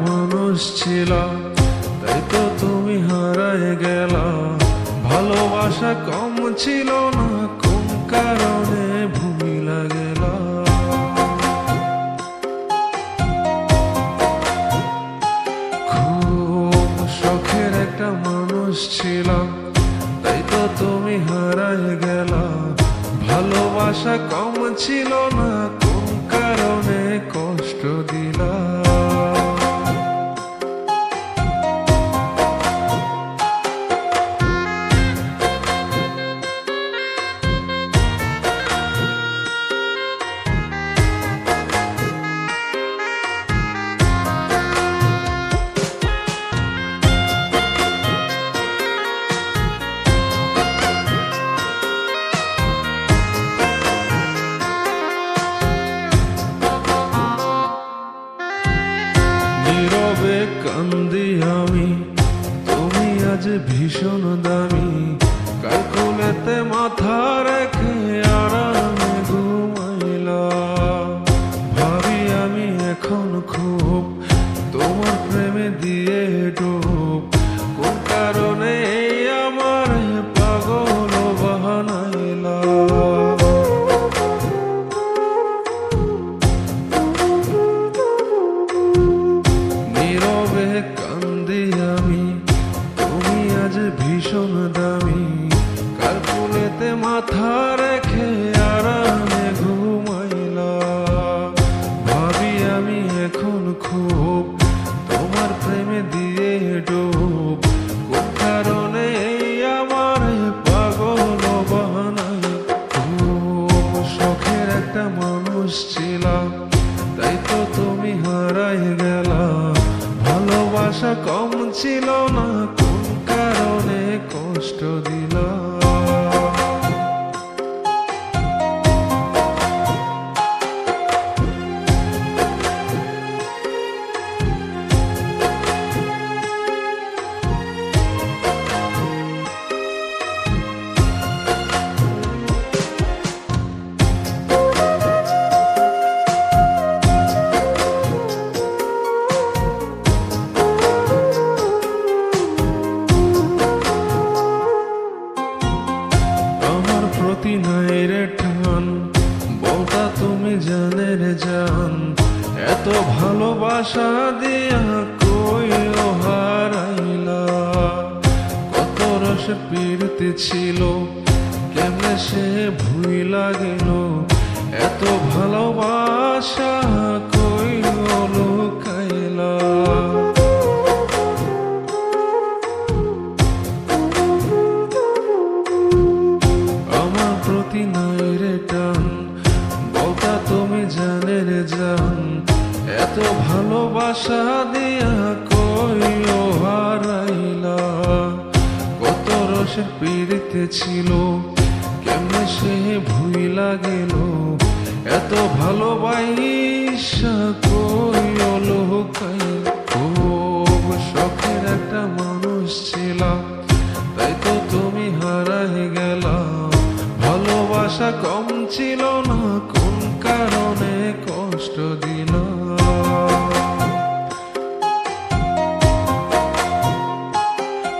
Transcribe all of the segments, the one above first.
মানুষ ছিল, তাই তো তুমি হারায় গেলা। ভালোবাসা কম ছিল না, কোন কারণে ভুলিলা গেলা। খুব শখের একটা মানুষ ছিল, তাই তো তুমি হারায় গেলা। ভালোবাসা কম ছিল না, কোন কারণে কষ্ট দিলা। নীরবে কান্দি আমি, তুমি আজ ভীষণ দামি। কাল কোলেতে মাথা রেখে আরামে ঘুমাইলা। ভাবি আমি এখন খুব, তোমার প্রেমে দিয়ে ডুব। কোন কারণে এই আমার পাগল বানাইলা। নীরবে কান্দি আমি, তুমি আজ ভীষণ দামি। কার কোলেতে মাথা রেখে আরামে ঘুমাইলা। ভাবি আমি এখন খুব, তোমার প্রেমে দিয়ে ডুব। কোন কারণে এই আমার পাগল বানাই। খুব শখের একটা মানুষ ছিলাম, তাই তো তুমি হারাই গেলা। ভালোবাসা কম ছিল না, কোন কারণে কষ্ট দিলা। প্রতি নাই রে টান, বলতা তুমি জানের জান। এত ভালোবাসা দিয়া কই হারাইলা। কত রসে পীড়িত ছিল, কেমনে সে ভুইলা গেল। এত ভালোবাসা কই লুকাইলা। প্রতি নাই রে টান, বলতা তুমি জানের জান। এত ভালোবাসা দিয়া কই হারাইলা। কত রসের পীড়িত ছিল, কেমনে সে ভুইলা গেল। এত ভালোবাসা কই লুকাইলা। খুব শখের একটা মানুষ ছিলাম, তাই তো তুমি হারাই গেলা। ভালোবাসা কম ছিল না, কোন কারণে কষ্ট দিলা।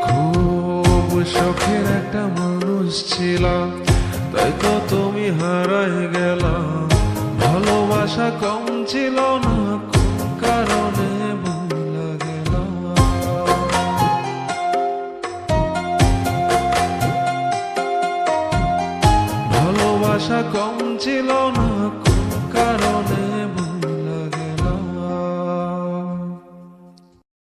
খুব শখের একটা মানুষ ছিলাম, তাই তো তুমি হারাই গেলা। ভালোবাসা কম ছিল না, কোন কারণে ভুলা গেলা। ভালোবাসা কম ছিল না,